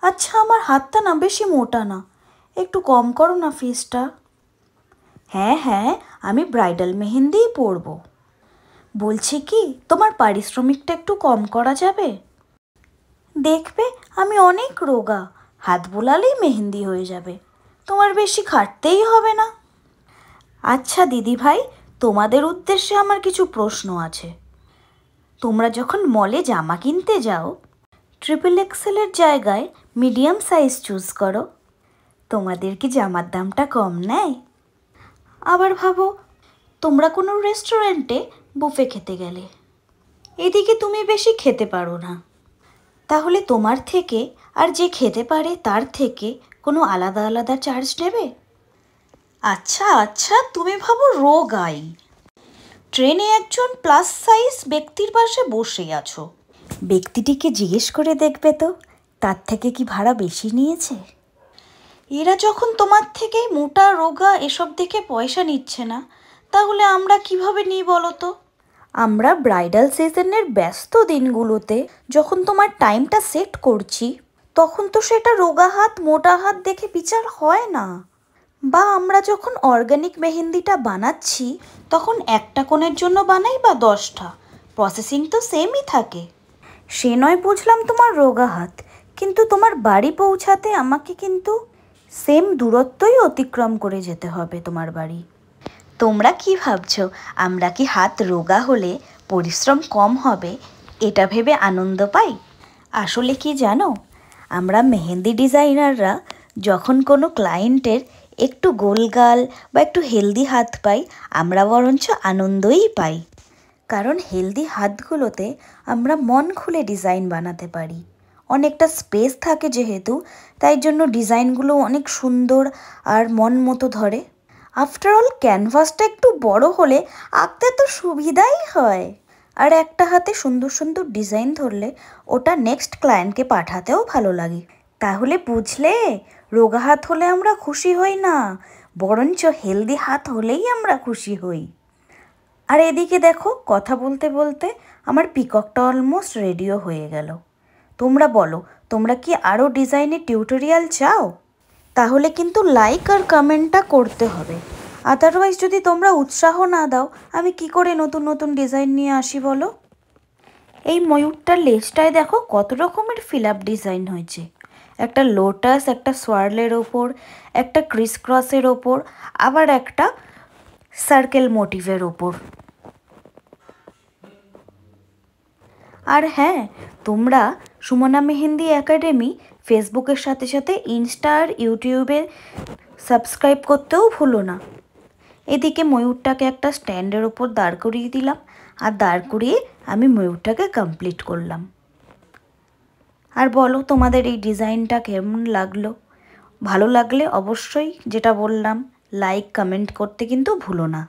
আচ্ছা, আমার হাতটা না বেশি মোটা না, একটু কম করো না ফিসটা। হ্যাঁ হ্যাঁ, আমি ব্রাইডাল মেহেন্দিই পরবো। বলছি কি, তোমার পারিশ্রমিকটা একটু কম করা যাবে? দেখবে আমি অনেক রোগা, হাত বোলালেই মেহেন্দি হয়ে যাবে, তোমার বেশি খাটতেই হবে না। আচ্ছা দিদি ভাই, তোমাদের উদ্দেশ্যে আমার কিছু প্রশ্ন আছে। তোমরা যখন মলে জামা কিনতে যাও, ট্রিপল এক্সেলের জায়গায় মিডিয়াম সাইজ চুজ করো, তোমাদের কি জামার দামটা কম নেয়? আবার ভাবো, তোমরা কোনো রেস্টুরেন্টে বুফে খেতে গেলে, এদিকে তুমি বেশি খেতে পারো না, তাহলে তোমার থেকে আর যে খেতে পারে তার থেকে কোনো আলাদা আলাদা চার্জ নেবে? আচ্ছা আচ্ছা, তুমি ভাবো রোগাই, ট্রেনে একজন প্লাস সাইজ ব্যক্তির পাশে বসে আছো, ব্যক্তিটিকে জিজ্ঞেস করে দেখবে তো তার থেকে কি ভাড়া বেশি নিয়েছে। এরা যখন তোমার থেকে মোটা রোগা এসব দেখে পয়সা নিচ্ছে না, তাহলে আমরা কিভাবে নিই বলো তো? আমরা ব্রাইডাল সিজনের ব্যস্ত দিনগুলোতে যখন তোমার টাইমটা সেট করছি, তখন তো সেটা রোগা হাত মোটা হাত দেখে বিচার হয় না। বা আমরা যখন অর্গানিক মেহেন্দিটা বানাচ্ছি, তখন একটা কোণের জন্য বানাই বা 10টা, প্রসেসিং তো সেমই থাকে। সে নয় বুঝলাম তোমার রোগা হাত, কিন্তু তোমার বাড়ি পৌঁছাতে আমাকে কিন্তু সেম দূরত্বই অতিক্রম করে যেতে হবে তোমার বাড়ি। তোমরা কি ভাবছো, আমরা কি হাত রোগা হলে পরিশ্রম কম হবে এটা ভেবে আনন্দ পাই? আসলে কি জানো, আমরা মেহেন্দি ডিজাইনাররা যখন কোনো ক্লায়েন্টের একটু গোলগাল বা একটু হেলদি হাত পাই, আমরা বরঞ্চ আনন্দই পাই। কারণ হেলদি হাতগুলোতে আমরা মন খুলে ডিজাইন বানাতে পারি, অনেকটা স্পেস থাকে যেহেতু, তাই জন্য ডিজাইনগুলো অনেক সুন্দর আর মন মতো ধরে। আফটার অল ক্যানভাসটা একটু বড় হলে আঁকতে তো সুবিধাই হয়, আর একটা হাতে সুন্দর সুন্দর ডিজাইন ধরলে ওটা নেক্সট ক্লায়েন্টকে পাঠাতেও ভালো লাগে। তাহলে বুঝলে, রোগা হাত হলে আমরা খুশি হই না, বরঞ্চ হেলদি হাত হলেই আমরা খুশি হই। আর এদিকে দেখো, কথা বলতে বলতে আমার পিককটা অলমোস্ট রেডিও হয়ে গেল। তোমরা বলো, তোমরা কি আরও ডিজাইনের টিউটোরিয়াল চাও? তাহলে কিন্তু লাইক আর কমেন্টটা করতে হবে, আদারওয়াইজ যদি তোমরা উৎসাহ না দাও, আমি কি করে নতুন নতুন ডিজাইন নিয়ে আসি বলো? এই ময়ূরটার লেজটায় দেখো কত রকমের ফিল আপ ডিজাইন হয়েছে, একটা লোটাস, একটা সোয়ার্লের ওপর, একটা ক্রিস ক্রসের ওপর, আবার একটা সার্কেল মোটিভের ওপর। আর হ্যাঁ, তোমরা সুমনা মেহেন্দি একাডেমি ফেসবুকের সাথে সাথে ইনস্টা আর ইউটিউবে সাবস্ক্রাইব করতেও ভুলো না। এদিকে ময়ূরটাকে একটা স্ট্যান্ডের ওপর দাঁড় করিয়ে দিলাম, আর দাঁড় করিয়ে আমি ময়ূরটাকে কমপ্লিট করলাম। আর বলো, তোমাদের এই ডিজাইনটা কেমন লাগলো? ভালো লাগলে অবশ্যই, যেটা বললাম, লাইক কমেন্ট করতে কিন্তু ভুলো না।